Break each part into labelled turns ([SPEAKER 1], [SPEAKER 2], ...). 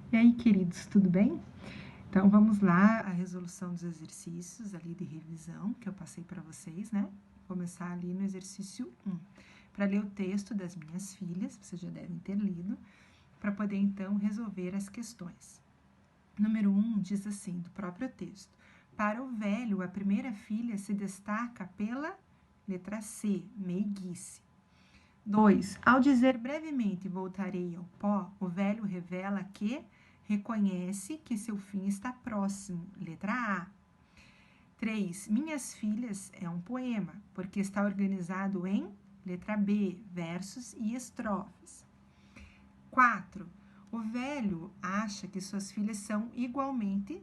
[SPEAKER 1] E aí, queridos, tudo bem? Então, vamos lá, a resolução dos exercícios ali de revisão que eu passei para vocês, né? Vou começar ali no exercício 1. Para ler o texto das minhas filhas, vocês já devem ter lido, para poder então resolver as questões. Número 1 diz assim, do próprio texto: para o velho, a primeira filha se destaca pela letra C, meiguice. 2. Ao dizer brevemente voltarei ao pó, o velho revela que reconhece que seu fim está próximo. Letra A. 3. Minhas filhas é um poema, porque está organizado em letra B, versos e estrofes. 4. O velho acha que suas filhas são igualmente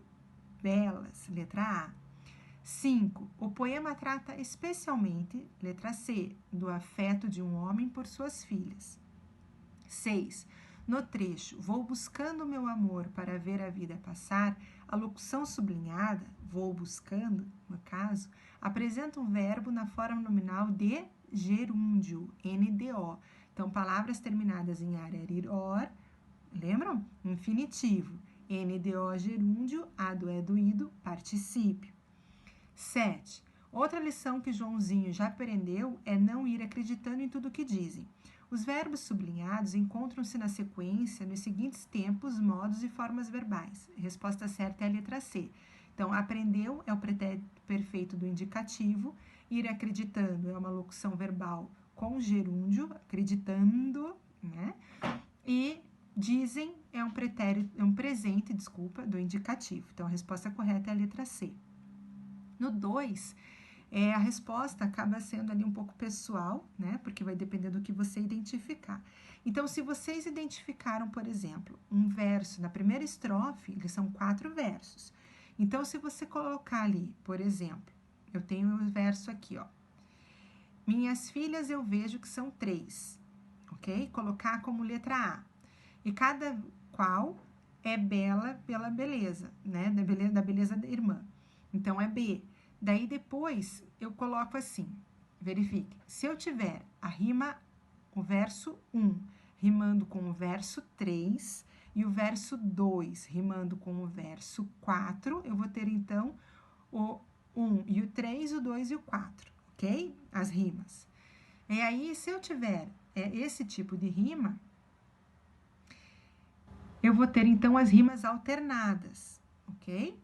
[SPEAKER 1] belas. Letra A. 5. O poema trata especialmente, letra C, do afeto de um homem por suas filhas. 6. No trecho, vou buscando meu amor para ver a vida passar, a locução sublinhada, vou buscando, no caso, apresenta um verbo na forma nominal de gerúndio, NDO. Então, palavras terminadas em ar, lembram? Infinitivo. NDO, gerúndio, ado, do, ido, particípio. 7. Outra lição que Joãozinho já aprendeu é não ir acreditando em tudo que dizem. Os verbos sublinhados encontram-se na sequência nos seguintes tempos, modos e formas verbais. A resposta certa é a letra C. Então, aprendeu é o pretérito perfeito do indicativo, ir acreditando é uma locução verbal com gerúndio, acreditando, né? E dizem é um presente, do indicativo. Então, a resposta correta é a letra C. No 2, a resposta acaba sendo ali um pouco pessoal, né? Porque vai depender do que você identificar. Então, se vocês identificaram, por exemplo, um verso na primeira estrofe, eles são 4 versos. Então, se você colocar ali, por exemplo, eu tenho um verso aqui, ó. Minhas filhas eu vejo que são 3, ok? Colocar como letra A. E cada qual é bela pela beleza, né? Da beleza da irmã. Então, é B. Daí, depois, eu coloco assim, verifique. Se eu tiver a rima, o verso 1, rimando com o verso 3, e o verso 2, rimando com o verso 4, eu vou ter, então, o 1 e o 3, o 2 e o 4, ok? As rimas. E aí, se eu tiver esse tipo de rima, eu vou ter, então, as rimas alternadas, ok?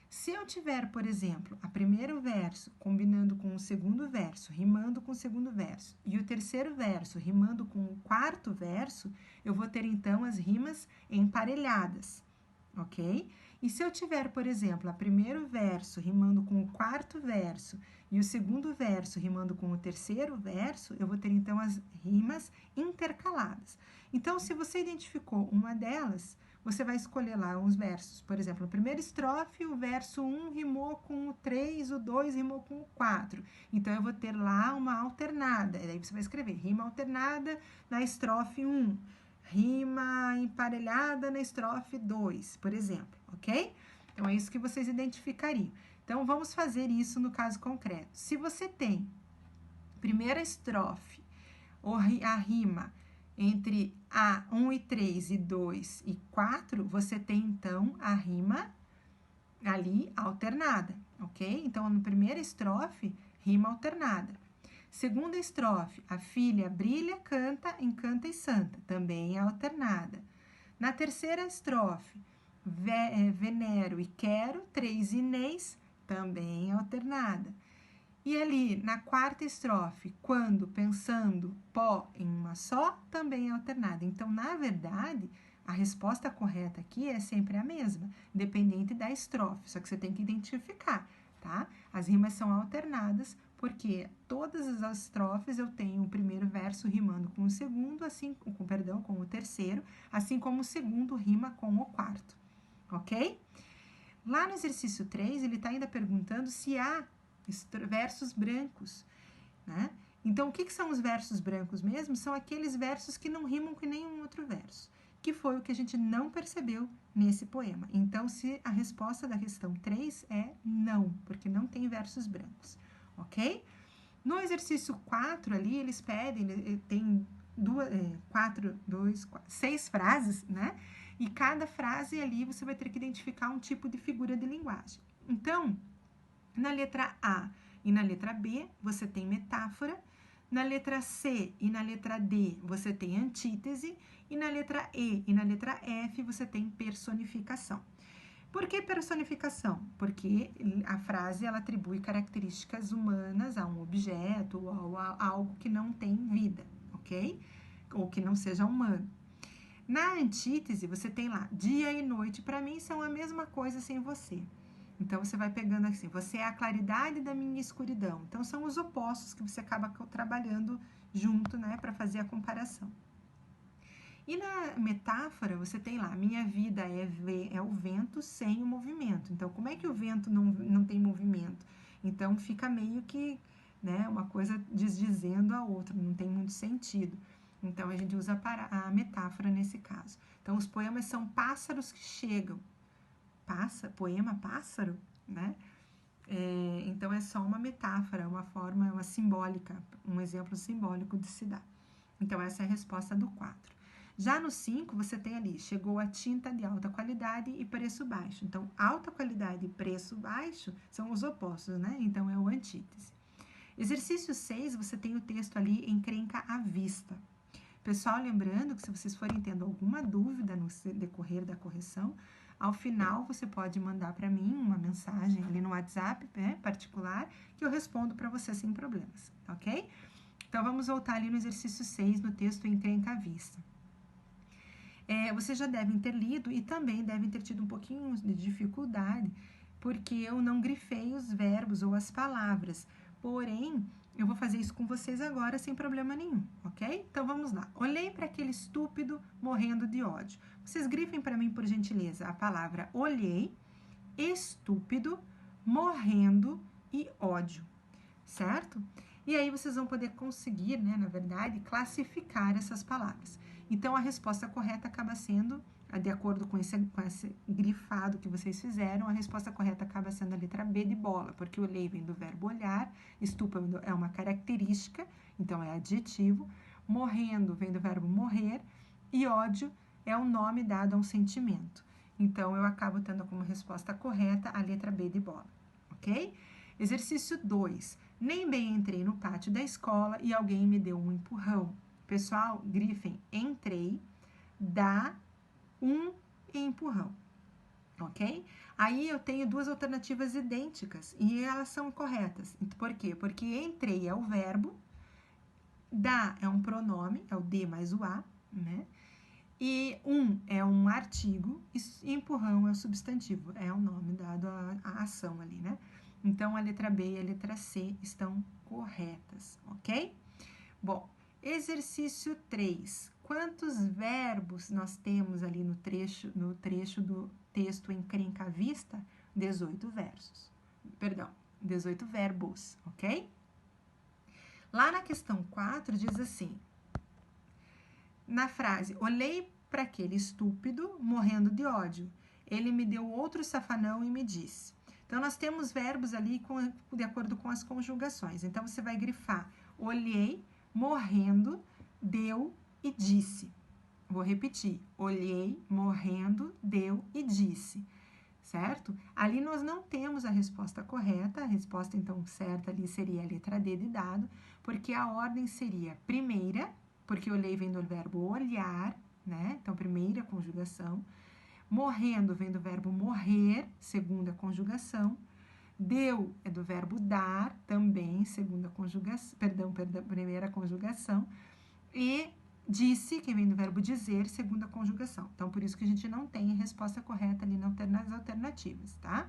[SPEAKER 1] Se eu tiver, por exemplo, o primeiro verso combinando com o segundo verso, rimando com o segundo verso, e o terceiro verso rimando com o quarto verso, eu vou ter, então, as rimas emparelhadas, ok? E se eu tiver, por exemplo, o primeiro verso rimando com o quarto verso e o segundo verso rimando com o terceiro verso, eu vou ter, então, as rimas intercaladas. Então, se você identificou uma delas, você vai escolher lá uns versos. Por exemplo, na primeira estrofe, o verso 1 rimou com o 3, o 2 rimou com o 4. Então, eu vou ter lá uma alternada. Daí você vai escrever rima alternada na estrofe 1, rima emparelhada na estrofe 2, por exemplo, ok? Então, é isso que vocês identificariam. Então, vamos fazer isso no caso concreto. Se você tem primeira estrofe, ou a rima entre A, 1 e 3 e 2 e 4, você tem, então, a rima ali alternada, ok? Então, na primeira estrofe, rima alternada. Segunda estrofe, a filha brilha, canta, encanta e santa, também é alternada. Na terceira estrofe, venero e quero, 3 Inês, também é alternada. E ali, na quarta estrofe, quando, pensando, pó em uma só, também é alternada. Então, na verdade, a resposta correta aqui é sempre a mesma, independente da estrofe, só que você tem que identificar, tá? As rimas são alternadas, porque todas as estrofes eu tenho o primeiro verso rimando com o segundo, com o terceiro, assim como o segundo rima com o quarto, ok? Lá no exercício 3, ele está ainda perguntando se há versos brancos, né? Então, o que são os versos brancos mesmo? São aqueles versos que não rimam com nenhum outro verso, que foi o que a gente não percebeu nesse poema. Então, se a resposta da questão 3 é não, porque não tem versos brancos, ok? No exercício 4 ali, eles pedem, tem 6 frases, né? E cada frase ali você vai ter que identificar um tipo de figura de linguagem. Então, na letra A e na letra B, você tem metáfora. Na letra C e na letra D, você tem antítese. E na letra E e na letra F, você tem personificação. Por que personificação? Porque a frase ela atribui características humanas a um objeto ou a algo que não tem vida, ok? Ou que não seja humano. Na antítese, você tem lá dia e noite, para mim são a mesma coisa sem você. Então, você vai pegando assim, você é a claridade da minha escuridão. Então, são os opostos que você acaba trabalhando junto, né, para fazer a comparação. E na metáfora, você tem lá, minha vida é o vento sem o movimento. Então, como é que o vento não tem movimento? Então, fica meio que, né, uma coisa desdizendo a outra, não tem muito sentido. Então, a gente usa a metáfora nesse caso. Então, os poemas são pássaros que chegam. Poema pássaro, né? Então, é só uma metáfora, uma forma, uma simbólica, um exemplo simbólico de se dar. Então, essa é a resposta do 4. Já no 5, você tem ali, chegou a tinta de alta qualidade e preço baixo. Então, alta qualidade e preço baixo são os opostos, né? Então, é o antítese. Exercício 6, você tem o texto ali, encrenca à vista. Pessoal, lembrando que se vocês forem tendo alguma dúvida no decorrer da correção, ao final você pode mandar para mim uma mensagem ali no WhatsApp, né, particular, que eu respondo para você sem problemas, ok? Então, vamos voltar ali no exercício 6, no texto encrenca à vista. Vocês já devem ter lido e também devem ter tido um pouquinho de dificuldade, porque eu não grifei os verbos ou as palavras. Porém, eu vou fazer isso com vocês agora sem problema nenhum, ok? Então, vamos lá. Olhei para aquele estúpido morrendo de ódio. Vocês grifem para mim, por gentileza, a palavra olhei, estúpido, morrendo e ódio, certo? E aí, vocês vão poder conseguir, né, na verdade, classificar essas palavras. Então, a resposta correta acaba sendo, de acordo com esse grifado que vocês fizeram, a resposta correta acaba sendo a letra B de bola, porque olhei vem do verbo olhar, estúpido é uma característica, então é adjetivo, morrendo vem do verbo morrer, e ódio é um nome dado a um sentimento. Então, eu acabo tendo como resposta correta a letra B de bola, ok? Exercício 2. Nem bem entrei no pátio da escola e alguém me deu um empurrão. Pessoal, grifem entrei, dá, um empurrão, ok? Aí eu tenho duas alternativas idênticas e elas são corretas. Por quê? Porque entrei é o verbo, dá é um pronome, é o de mais o a, né? E é um artigo e empurrão é o substantivo, é o nome dado à ação ali, né? Então, a letra B e a letra C estão corretas, ok? Bom, exercício 3. Quantos verbos nós temos ali no trecho do texto encrenca à vista? 18 versos. Perdão, 18 verbos, ok? Lá na questão 4 diz assim, na frase, olhei para aquele estúpido morrendo de ódio. Ele me deu outro safanão e me disse. Então, nós temos verbos ali de acordo com as conjugações. Então, você vai grifar, olhei, morrendo, deu e disse. Vou repetir, olhei, morrendo, deu e disse, certo? Ali nós não temos a resposta correta, a resposta então certa ali seria a letra D de dado, porque a ordem seria primeira, porque olhei vem do verbo olhar, né? Então, primeira conjugação. Morrendo vem do verbo morrer, segunda conjugação. Deu é do verbo dar, também, segunda conjugação, primeira conjugação. E disse, que vem do verbo dizer, segunda conjugação. Então, por isso que a gente não tem a resposta correta ali nas alternativas, tá?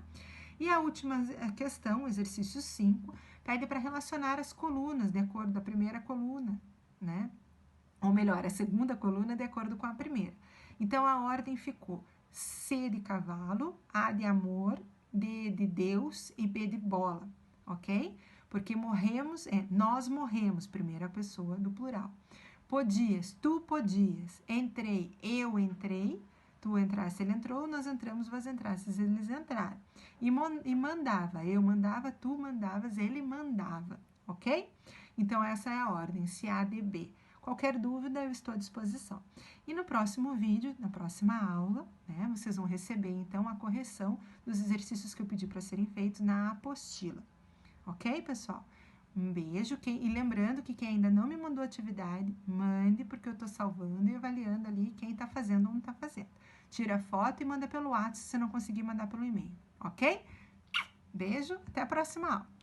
[SPEAKER 1] E a última questão, exercício 5, pede para relacionar as colunas de acordo com a primeira coluna, né? Ou melhor, a segunda coluna de acordo com a primeira. Então, a ordem ficou C de cavalo, A de amor, D de Deus e B de bola, ok? Porque nós morremos, primeira pessoa do plural. Podias, tu podias, entrei, eu entrei, tu entraste, ele entrou, nós entramos, vós entrastes, eles entraram. E mandava, eu mandava, tu mandavas, ele mandava, ok? Então, essa é a ordem, C, A, D, B. Qualquer dúvida, eu estou à disposição. E no próximo vídeo, na próxima aula, né, vocês vão receber, então, a correção dos exercícios que eu pedi para serem feitos na apostila. Ok, pessoal? Um beijo. E lembrando que quem ainda não me mandou atividade, mande, porque eu estou salvando e avaliando ali quem está fazendo ou não está fazendo. Tira a foto e manda pelo WhatsApp se não conseguir mandar pelo e-mail. Ok? Beijo, até a próxima aula.